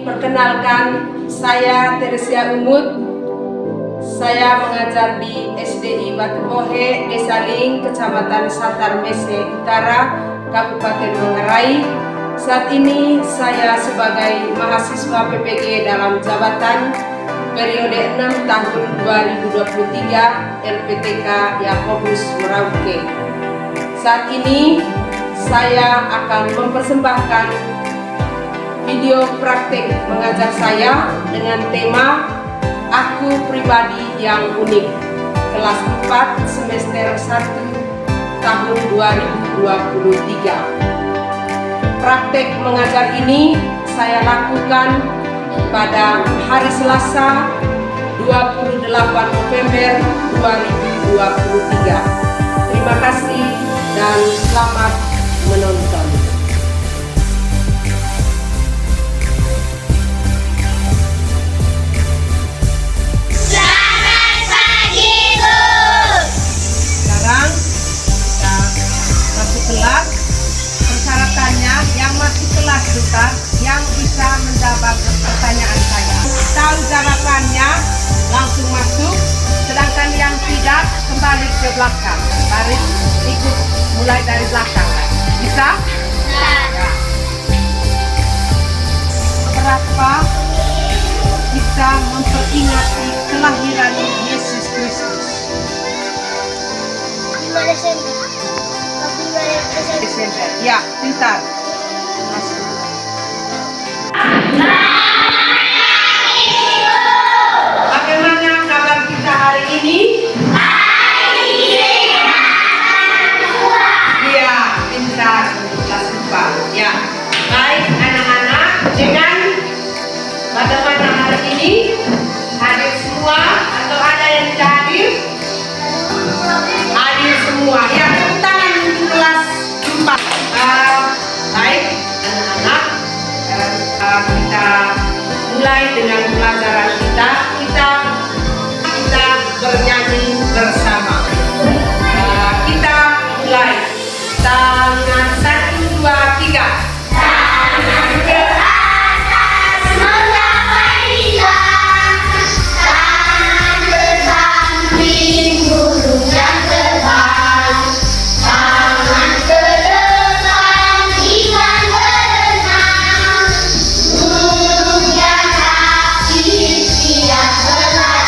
Perkenalkan, saya Teresia Umut. Saya mengajar di SDI Batu Bohe, Desa Ling, Kecamatan Satar Mese Utara, Kabupaten Manggarai. Saat ini saya sebagai mahasiswa PPG dalam jabatan periode 6 tahun 2023 LPTK Yakobus Merauke. Saat ini saya akan mempersembahkan video praktik mengajar saya dengan tema Aku Pribadi yang Unik, kelas 4 semester 1 tahun 2023. Praktek mengajar ini saya lakukan pada hari Selasa 28 November 2023. Terima kasih dan selamat menonton. Kelas, persyaratannya yang masih kelas juga yang bisa menjawab pertanyaan saya. Tahu jawabannya langsung masuk, sedangkan yang tidak kembali ke belakang. Baris ikut mulai dari belakang. Bisa? Ya. Berapa bisa memperingati kelahiran Yesus Kristus? 5 Desember. Desember. Ya, pintar. Masuk. Bagaimana kabar kita hari ini? Iya, pintar. Kelas 4. Ya. Baik anak-anak, dengan bagaimana hari ini? Hadir semua atau ada yang tidak hadir? Hadir semua. Ya, tepuk tangan untuk kelas 4. Baik anak-anak, kita mulai dengan pelajaran kita. Kita bernyanyi bersama. Kita mulai. Tangan 1, 2, 3. Tangan ke atas menggapai hilang. Tangan ke samping burung yang terbang. Tangan ke depan ikan berenang. Burung yang aktif siap belajar.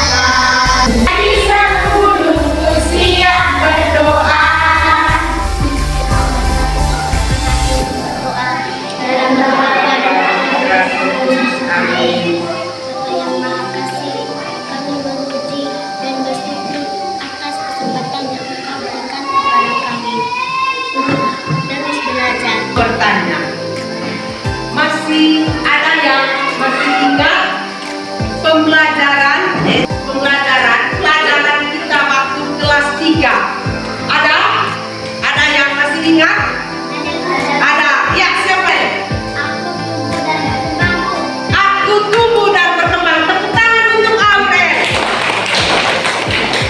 Di sepuluh siap berdoa. Amin. Yang Maha Kasih, kami memuji dan bersyukur atas kesempatan yang Engkau berikan kepada kami untuk terus belajar. Bertanya, masih ada yang masih ingat pelajaran kita waktu kelas 3? Ada yang masih ingat? Ada. Ya, siapa ya? Aku tumbuh dan berkembang. Tepuk tangan untuk Aurel.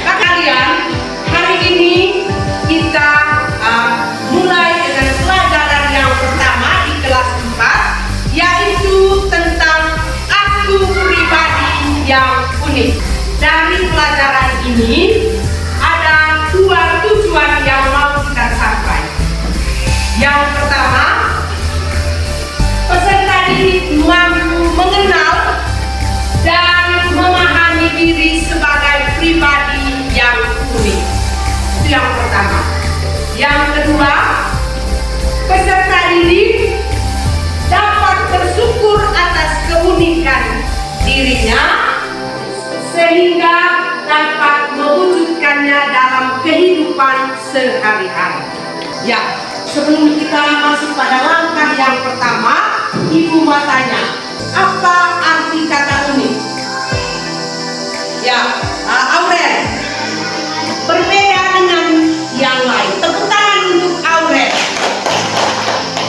Kalian, hari ini kita mulai dengan pelajaran yang pertama di kelas 4, yaitu tentang aku pribadi yang unik. Dari pelajaran ini ada 2 tujuan yang mau kita capai. Yang pertama, peserta didik mampu mengenal dan memahami diri sebagai pribadi yang unik. Itu yang pertama. Yang kedua, peserta didik dapat bersyukur atas keunikan dirinya sehingga dapat mewujudkannya dalam kehidupan sehari-hari. Ya, sebelum kita masuk pada langkah yang pertama, Ibu mau tanya, apa arti kata unik? Ya, Aurel, berbeda dengan yang lain. Tepuk tangan untuk Aurel.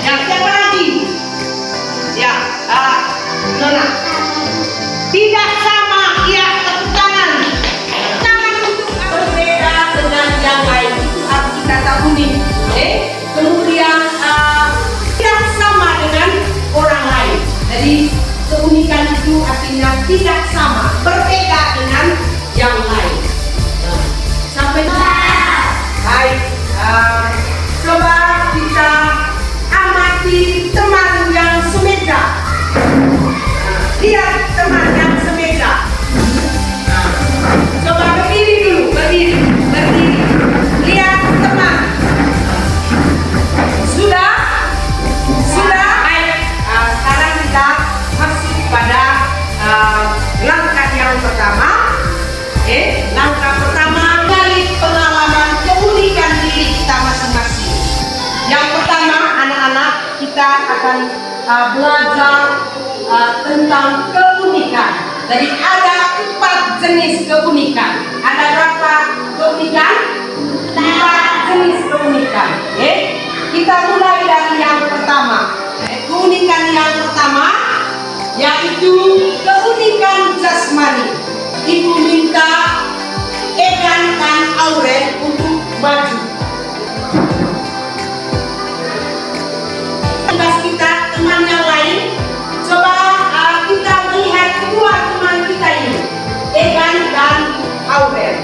Ya, siapa lagi? Ya, Nona. Tidak sama, ya, tepuk tangan. Tepuk tangan untuk berbeda dengan yang lain. Itu arti kata unik. Kemudian tidak sama dengan orang lain. Jadi keunikan itu artinya tidak sama, berbeda dengan yang lain. Nah, sampai baik. Coba kita amati teman yang semeja. Lihat teman yang semeja. Coba berdiri dulu, berdiri. Lihat teman. Sudah? Baik. Sekarang kita masuk pada langkah yang pertama. Langkah pertama, cari pengalaman keunikan diri kita masing-masing. Yang pertama, anak-anak, kita akan belajar tentang keunikan. Jadi ada 4 jenis keunikan. Ada berapa keunikan? 4 jenis keunikan. Kita mulai dari yang pertama. Keunikan yang pertama yaitu keunikan jasmani. Ibu minta Egan dan Aurel untuk maju. Tugas kita teman yang lain. Coba kita melihat kedua teman kita ini, Egan dan Aurel.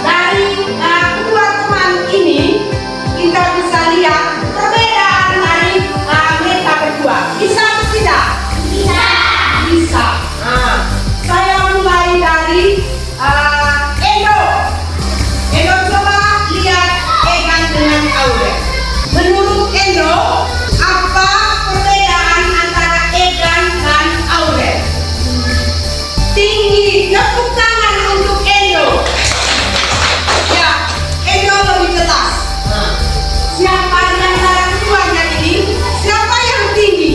Dari kedua teman ini kita bisa lihat perbedaan dari mereka berdua. Bisa atau tidak? Bisa. Saya mulai dari Endo coba lihat Egan dengan Aurel. Menurut Endo, apa perbedaan antara Egan dan Aurel? Tinggi. Tepuk tangan untuk Endo. Ya, Endo lebih jelas. Siapa di antara keduanya ini? Siapa yang tinggi?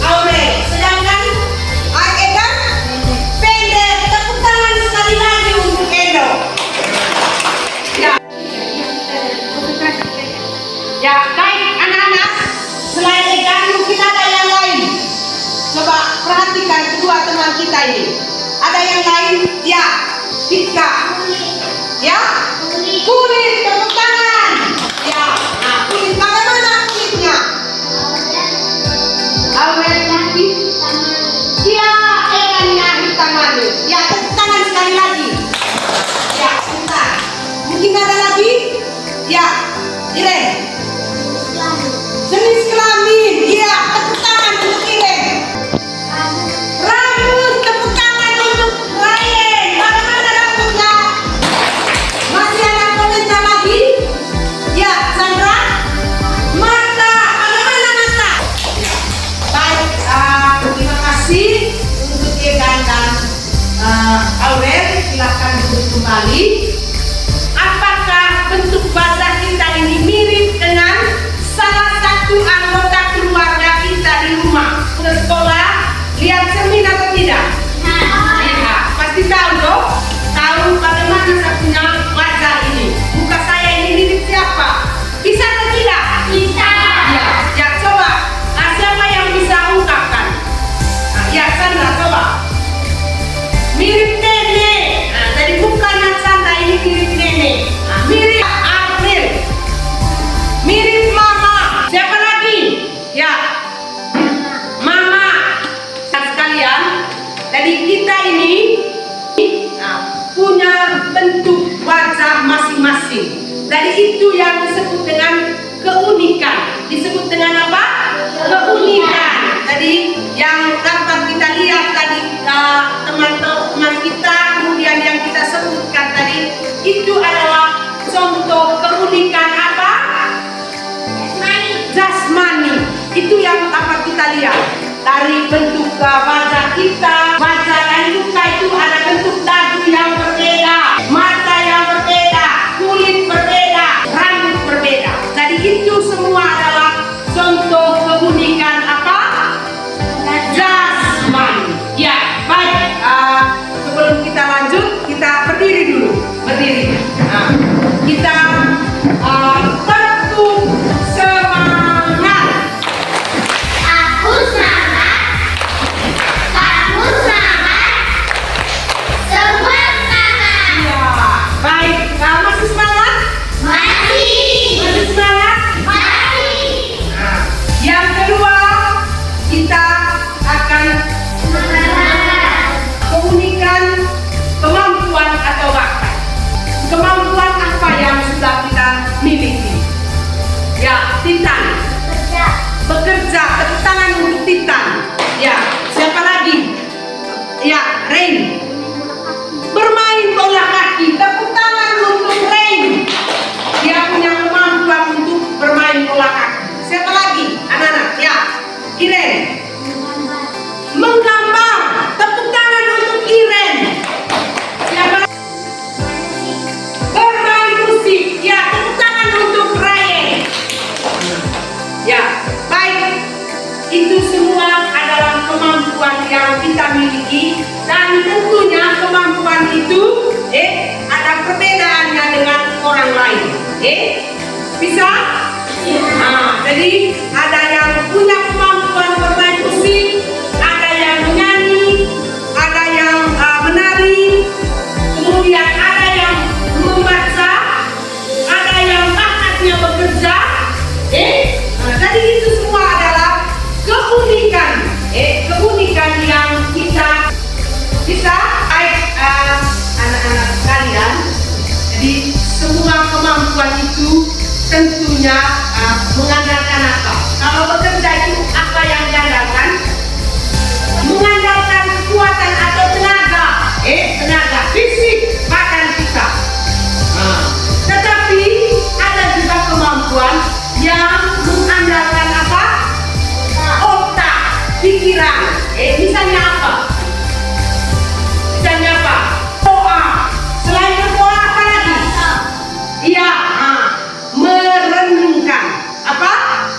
Aurel. Sedangkan Egan pendek. Tepuk tangan sekali lagi untuk Endo. Ya, baik anak-anak. Selain Egan mungkin ada yang lain. Coba perhatikan kedua teman kita ini. Ada yang lain? Ya, Tika. Ya, kulit. Tepuk tangan. Ya, kulit. Bagaimana kulitnya? Aurel putih. Ya, Egannya hitam manis. Ya, tepuk tangan sekali lagi. Ya, sebentar. Mungkin ada lagi? Ya, Irene. Jenis kelamin. Iya, tepuk tangan untuk Irene. Rambut, tepuk tangan untuk Ryan. Bagaimana rambutnya? Masih ada komentar lagi? Ya, Sandra. Mata, bagaimana mata? Baik, terima kasih untuk Egan dan Aurel. Silakan duduk kembali. Apakah bentuk wajah kita ini mirip dengan salah satu anggota keluarga kita di rumah? Ke sekolah, lihat cermin atau tidak? Lihat, pasti tahu dong. Tahu bagaimana saya punya wajah ini. Muka saya ini mirip siapa? Bisa atau tidak? Bisa. Ya, coba. Siapa yang bisa ungkapkan? Ya, Sandra, coba. Mirip nenek. Jadi mukanya Sandra ini mirip nenek. Mirip April. Mirip mama. Siapa lagi? Ya, mama. Sekalian, jadi kita ini punya bentuk wajah masing-masing. Jadi itu yang disebut dengan keunikan. Disebut dengan apa? Keunikan. Jadi yang dapat kita lihat tadi teman-teman kita, kemudian yang kita sebutkan tadi, itu adalah contoh keunikan apa? Jasmani. Itu yang dapat kita lihat dari bentuk wajah kita. Wajah dan muka itu ada bentuk dagu yang berbeda, mata yang berbeda, kulit berbeda, rambut berbeda. Jadi itu semua adalah contoh keunikan apa? Jasmani. Ya, baik. Sebelum kita lanjut, kita berdiri dulu. Berdiri. Kita tentu semangat. Aku semangat. Kamu semangat. Tintan. Bekerja. Bekerja. Tepuk tangan untuk Tintan. Ya, siapa lagi? Ya, Rain. Bermain bola kaki. Tepuk tangan untuk Rain. Dia punya kemampuan untuk bermain bola kaki. Siapa lagi? Anak-anak. Ya, Iren. Menggambar. Tepuk tangan untuk Iren. Siapa lagi? Bermain musik. Ya, tepuk tangan untuk Ryan. Ya, baik. Itu semua adalah kemampuan yang kita miliki, dan tentunya kemampuan itu ada perbedaannya dengan orang lain. Bisa? Nah, jadi ada yang punya kemampuan bermain musik, ada yang menyanyi, ada yang menari, kemudian ada yang membaca, ada yang bakatnya bekerja. Jadi itu semua adalah keunikan, keunikan yang kita bisa anak-anak sekalian. Jadi semua kemampuan itu tentunya mengandalkan apa? Kalau bekerja itu apa yang diandalkan? Mengandalkan kekuatan atau tenaga, tenaga fisik badan kita. Tetapi ada juga kemampuan yang mengandalkan apa? Otak, pikiran. Misalnya apa? Misalnya apa? Doa. Selain berdoa apa lagi? Iya, merenungkan. Apa?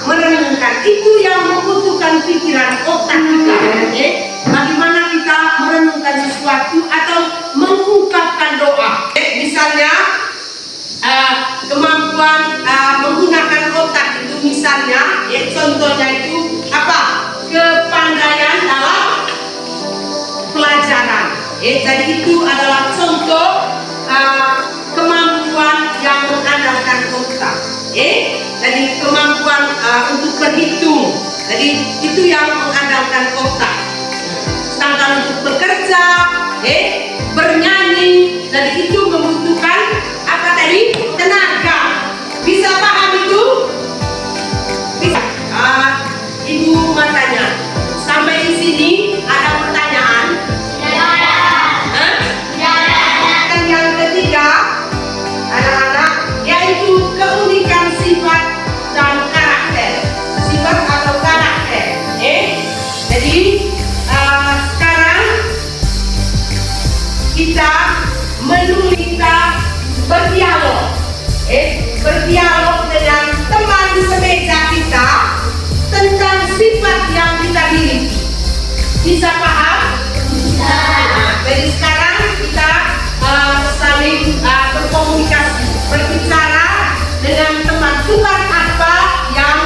Merenungkan. Itu yang membutuhkan pikiran otak kita. Bagaimana kita merenungkan sesuatu atau mengungkapkan doa. Misalnya kemampuan menggunakan otak itu, misalnya contohnya itu apa? Kepandaian dalam pelajaran. Jadi itu adalah contoh kemampuan yang mengandalkan otak. Jadi kemampuan untuk berhitung. Jadi itu yang mengandalkan otak. Sedangkan untuk bekerja, bernyanyi, jadi itu membutuhkan apa tadi? Tenaga. Bisa paham itu? Bisa. Ibu matanya. Sampai di sini ada pertanyaan? Dan yang ketiga, anak-anak, yaitu keunikan sifat dan karakter. Sifat atau karakter. Jadi sekarang kita menulis, kita berdialog. Berdialog dengan teman semeja kita tentang sifat yang kita miliki. Bisa paham? Bisa. Jadi sekarang kita saling berkomunikasi, berbicara dengan teman. Sifat apa yang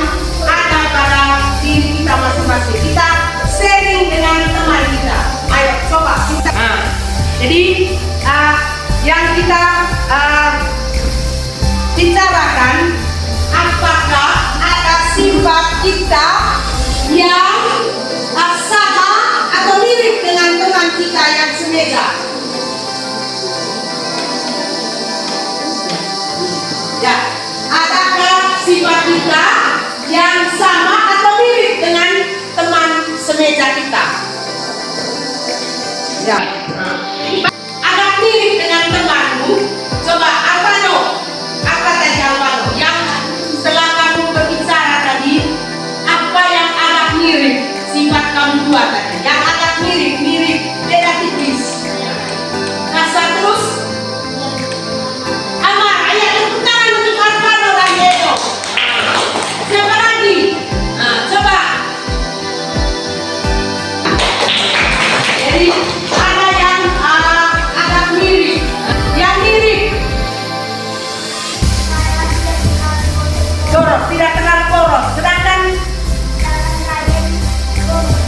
ada pada diri kita masing-masing. Kita sharing dengan teman kita. Ayo coba kita. Jadi yang kita bicarakan, apakah ada sifat kita yang sama atau mirip dengan teman kita yang semeja? Ya, adakah sifat kita yang sama atau mirip dengan teman semeja kita? Ya. Agak mirip dengan temanmu. Coba Alvano, apa tadi Alvano? Yang setelah kamu berbicara tadi, apa yang agak mirip sifat kamu dua tadi? Yang agak mirip, beda tipis. Rasa terus. Amar, ayo tepuk tangan untuk Alvano dan Diego. Siapa lagi? Coba. Jadi ada yang agak mirip, yang mirip. Boros, tidak terlalu boros. Sedangkan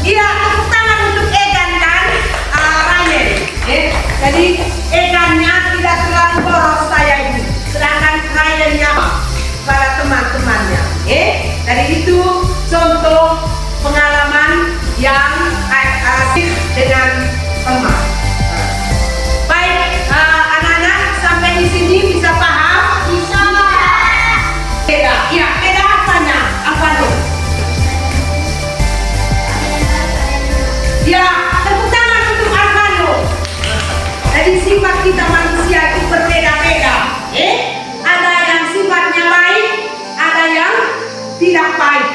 iya, tepuk tangan. Jadi sifat kita manusia itu berbeda-beda. Ada yang sifatnya baik, ada yang tidak baik.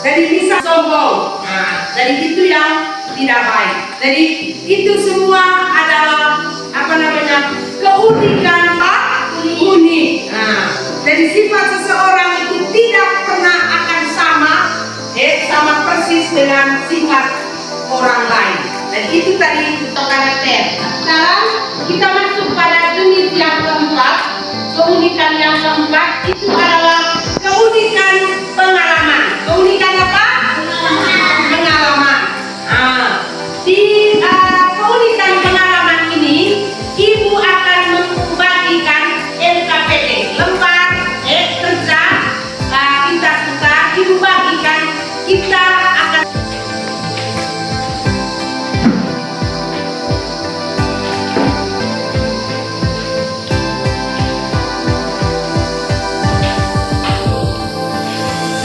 Jadi bisa sombong. Jadi itu yang tidak baik. Jadi itu semua adalah keunikan unik. Jadi sifat seseorang itu tidak pernah akan sama persis dengan sifat orang lain. Dan itu tadi untuk karakter. Sekarang kita masuk pada jenis yang keempat. Keunikan yang keempat itu adalah keunikan pengalaman. Keunikan apa? Pengalaman. Di keunikan pengalaman ini, ibu akan membagikan LKPD, lembar kerja kita suka. Ibu bagikan, kita akan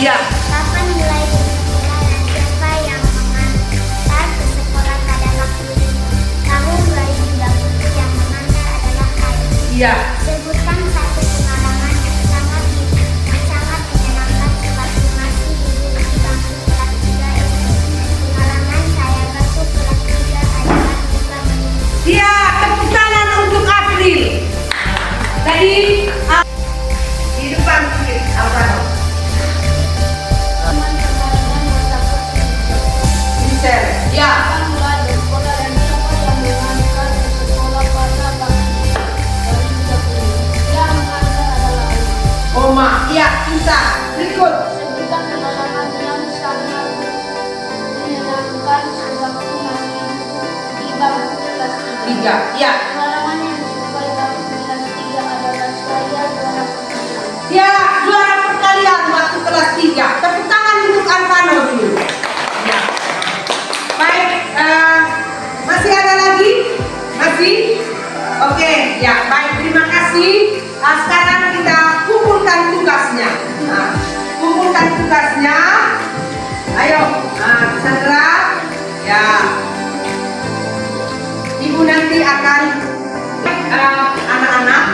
ya. Kapan mulai bersekolah dan siapa yang mengantar ke sekolah pada waktu itu? Tahun 2020 yang mengantar adalah saya. Iya. Sebutkan satu pengalaman yang sangat menyenangkan sewaktu masih duduk di bangku kelas 3 SD. Pengalaman saya waktu kelas 3 adalah juga menulis. Iya, tepuk tangan untuk April. Tadi di depan Alvaro. Teman-teman yang takut Michelle. Ya. mulai bersekolah dan siapa yang mengantar ke sekolah pada waktu 2020. Yang mengantar adalah ayah. Oma. Iya, bisa. Berikut. Sebutkan pengalaman yang sangat menyenangkan sewaktu masih di bangku kelas 3. 3. Iya. Pengalaman yang disukai bangku kelas 3 adalah saya juara pertama. Ya, juara perkalian waktu kelas 3. Tepuk tangan untuk Alvano dulu. Ya. Baik, masih ada lagi? Masih? Oke, ya baik, terima kasih. Sekarang kita kumpulkan tugasnya. Kumpulkan tugasnya. Ayo, Sandra. Ya. Ibu nanti akan anak-anak.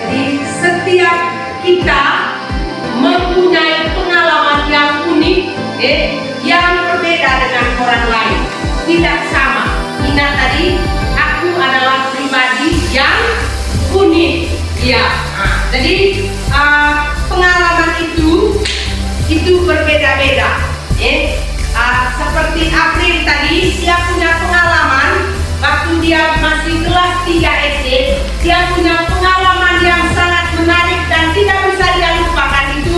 Jadi setiap kita mempunyai pengalaman yang unik, yang berbeda dengan orang lain, tidak sama. Ingat tadi, aku adalah pribadi yang unik. Ya, jadi pengalaman itu berbeda-beda. Seperti April tadi, dia punya pengalaman waktu dia masih kelas 3 SD. Dia punya pengalaman yang sangat menarik dan tidak bisa dia lupakan itu.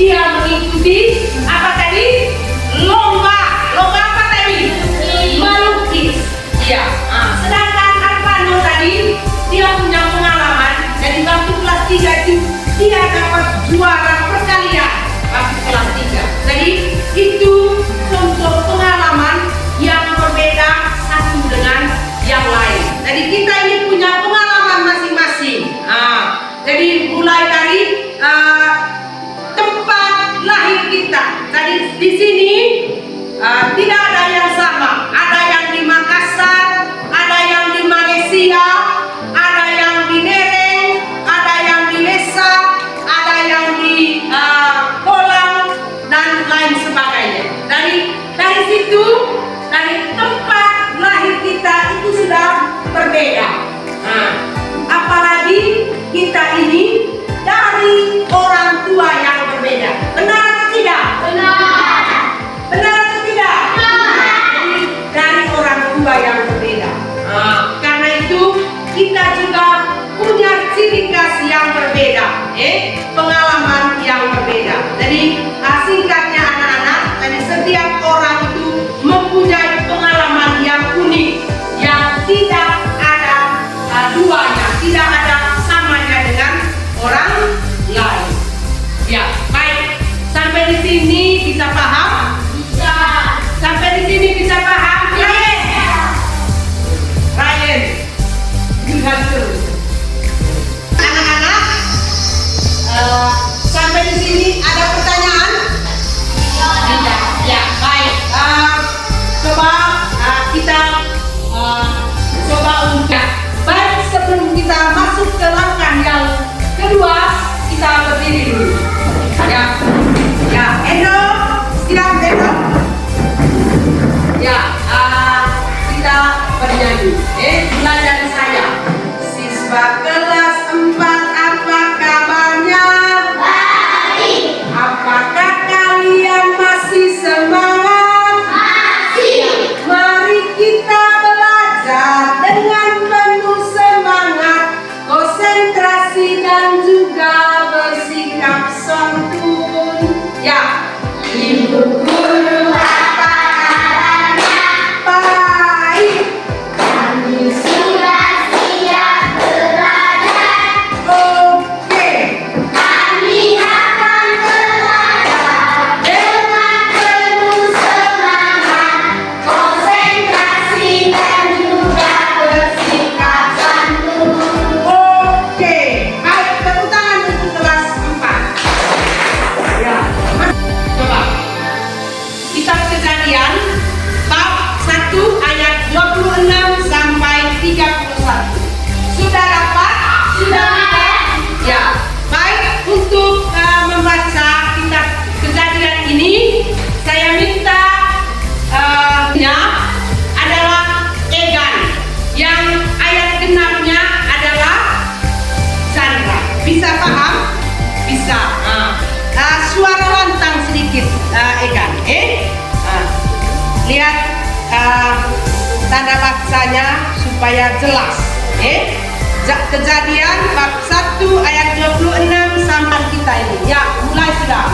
Dia mengikuti apa tadi? Lomba apa tadi? Melukis. Ya. Sedangkan Alvano tadi dia punya pengalaman dari waktu kelas 3 itu dia dapat juara perkalian waktu kelas 3. Jadi itu contoh pengalaman yang berbeda satu dengan yang lain. Jadi kita ini punya pengalaman masing-masing. Jadi mulai dari tempat lahir kita. Tadi di sini tidak ada yang sama. Ada yang di Makassar, ada yang di Malaysia, ada yang di Nereng, ada yang di Lesa, ada yang di Kolang dan lain sebagainya. Dari situ, dari tempat lahir kita itu sudah berbeda. Apalagi kita ini dari orang tua yang berbeda. Benar atau tidak? Benar. Benar atau tidak? Benar. Jadi dari orang tua yang berbeda. Karena itu kita juga punya ciri khas yang berbeda, pengalaman yang berbeda. Jadi singkatnya anak-anak, jadi setiap orang itu supaya jelas. Kejadian bab 1 ayat 26 sampai kita ini. Ya, mulai sudah.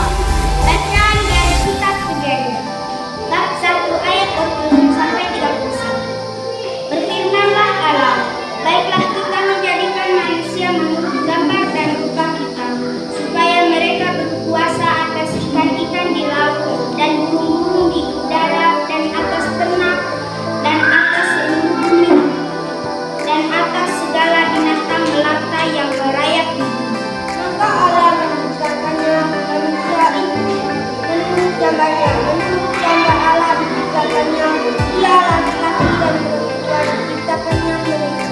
Bacaan dari kitab Kejadian bab 1 ayat 26 sampai 31. Berfirmanlah Allah, baiklah kita menjadikan manusia menurut gambar dan rupa kita, supaya mereka berkuasa atas ikan-ikan di laut dan burung-burung di udara dan atas ternak dan atas seluruh bumi dan atas segala binatang melata yang merayap di bumi. Maka Allah menciptakannya manusia itu menurut gambarnya, menurut gambar Allah diciptakannya, ia laki-laki dan perempuan diciptakannya mereka.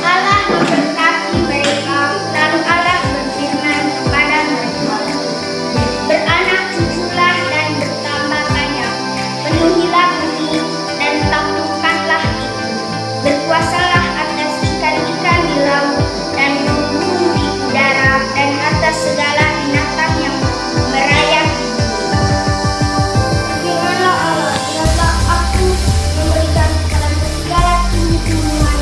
Allah memberkati mereka, lalu Allah berfirman kepada mereka, beranak cuculah dan bertambah banyak, penuhilah bumi dan taklukkanlah itu, berkuasalah atas ikan-ikan di laut dan burung di udara dan atas segala binatang yang merayap di bumi. Firmanlah Allah, telah aku memberikan kepadamu segala tumbuh-tumbuhan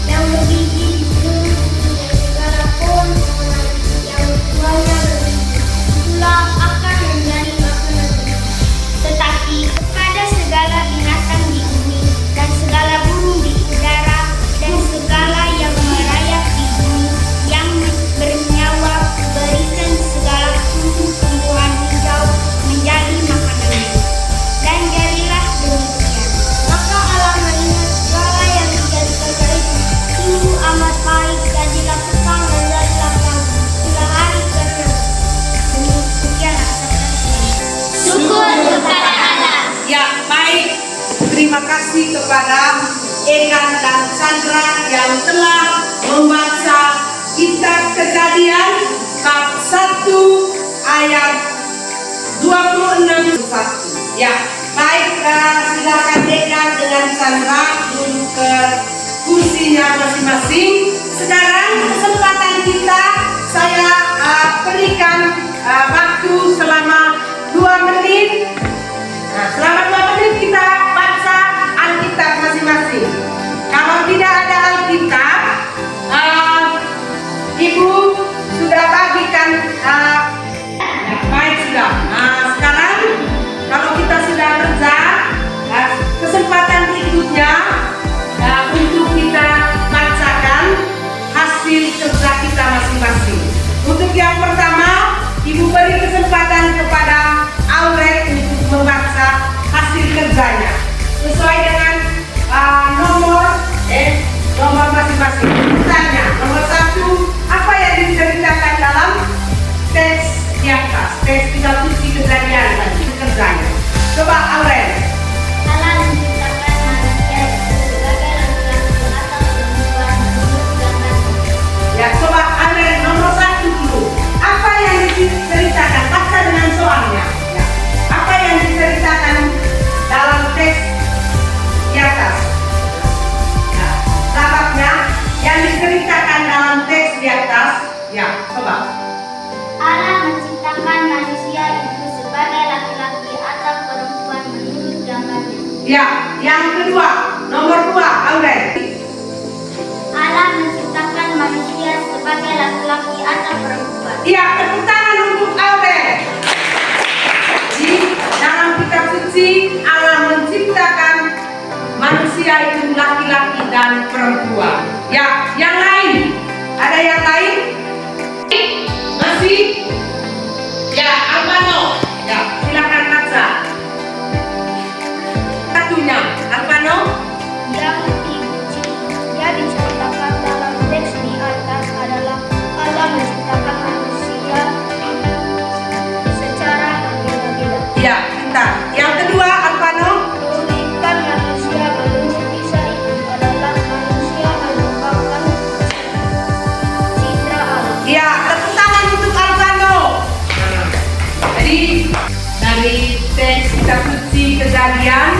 yang berbiji di seluruh bumi dan segala pohon-pohonan yang buahnya berbiji, itulah akan menjadi makanan. Tetapi kepada segala binatang di bumi dan segala burung di udara dan segala yang merayap di bumi yang bernyawa berikan segala tumbuh-tumbuhan hijau menjadi makanan. Dan jadilah demikian. Maka Allah melihat segala yang dijadikan itu sungguh amat baik, jadilah kekal dan jadilah bagus. Itulah hari ke-6. Demikianlah sabda Tuhan. Syukur kepada Allah. Ya, baik. Terima kasih kepada Egan dan Chandra yang telah membaca kitab Kejadian bab 1 ayat 26 1. Ya, baik, silakan Egan dengan Chandra duduk ke kursinya masing-masing. Sekarang kesempatan kita, saya berikan waktu selama 2 menit. Nah, selama 2 menit kita baca Alkitab masing-masing. Kalau tidak ada Alkitab, Ibu sudah bagikan. Ya, baik sudah. Nah, sekarang kalau kita sudah kerja, kesempatan berikutnya untuk kita bacakan hasil kerja kita masing-masing. Untuk yang pertama, Ibu beri kesempatan kepada Aurel untuk membaca hasil kerjanya sesuai dengan nomor masing-masing. Misalnya, nomor 1, apa yang diceritakan dalam teks di atas, teks 3 kunci kejadian tadi kerjanya. Coba Aurel. Allah menciptakan manusia sebagai laki-laki atau perempuan menurut gambarnya. Ya, coba Aurel nomor 1 dulu. Apa yang diceritakan? Baca dengan soalnya. Ya. Apa yang diceritakan dalam teks di atas? Nah, sahabatnya yang diceritakan dalam teks di atas. Ya, coba. Allah menciptakan manusia itu sebagai laki-laki atau perempuan menurut gambarnya. Ya, yang kedua, nomor 2, Aurel. Allah menciptakan manusia sebagai laki-laki atau perempuan. Iya, tepuk tangan untuk Aurel. Di dalam kitab suci, Allah menciptakan manusia itu laki-laki dan perempuan. Ya, yang lain? Ada yang lain? Masih? Ya, Alvano. Ya, silakan baca. Satunya, Alvano. Yang diceritakan dalam teks di atas adalah Allah menciptakan manusia secara berbeda-beda. Ya, pintar. Yang kedua, Alvano. Keunikan manusia menurut kisah itu adalah manusia merupakan citra Allah. Ya, tepuk tangan untuk Alvano. Jadi dari teks kitab suci Kejadian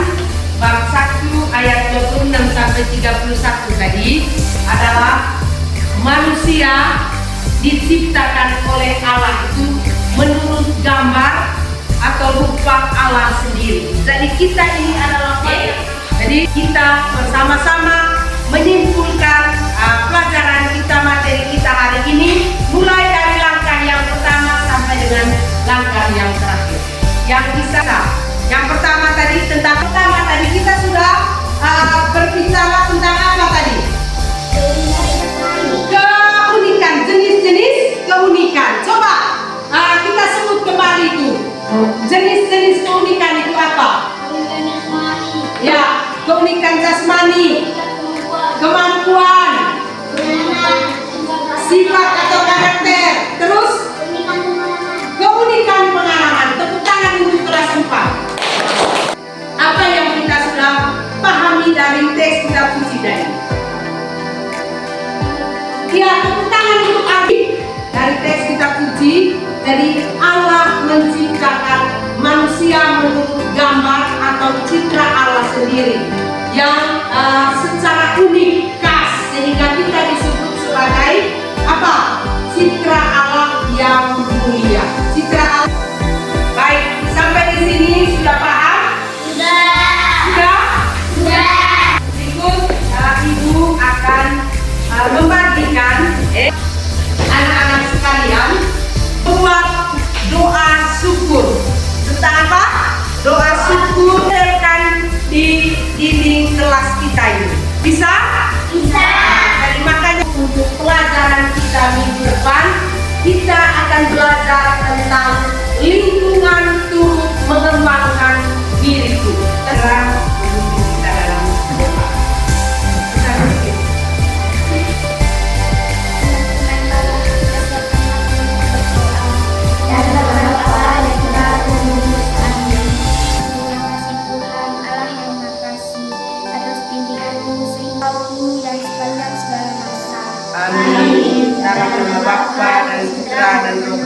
bab 1 ayat 26 sampai 31 tadi adalah manusia diciptakan oleh Allah itu menurut gambar atau rupa Allah sendiri. Jadi kita ini adalah Jadi kita bersama-sama menyimpulkan pelajaran kita, materi kita hari ini, mulai dari langkah yang pertama sampai dengan langkah yang terakhir. Yang bisa, yang pertama tadi kita sudah berbicara tentang apa tadi? Keunikan, jenis-jenis keunikan. Coba kita sebut kembali itu. Jenis-jenis keunikan itu apa? Ya, keunikan jasmani, kemampuan, sifat atau karakter. Terus keunikan pengalaman. Tepuk tangan untuk kelas 4. Apa yang kita sudah pahami dari teks kitab suci tadi? Ya, tepuk tangan untuk Abi dari teks kitab suci. Jadi Allah menciptakan manusia menurut gambar atau citra Allah sendiri yang secara unik, khas, sehingga kita disebut sebagai apa? Citra Allah yang mulia. Citra Allah. Baik, sampai di sini sudah paham? Sudah? Berikut Ibu akan membagikan anak-anak sekalian buat doa syukur. Tentang apa? Doa syukur di dinding kelas kita ini. Bisa? Bisa. Jadi makanya untuk pelajaran kita minggu depan, kita akan belajar tentang lingkungan turut mengembangkan diriku. Sekarang kita dalam doa. Kita berpikir. Amin. Dalam nama Bapa dan Putra dan Roh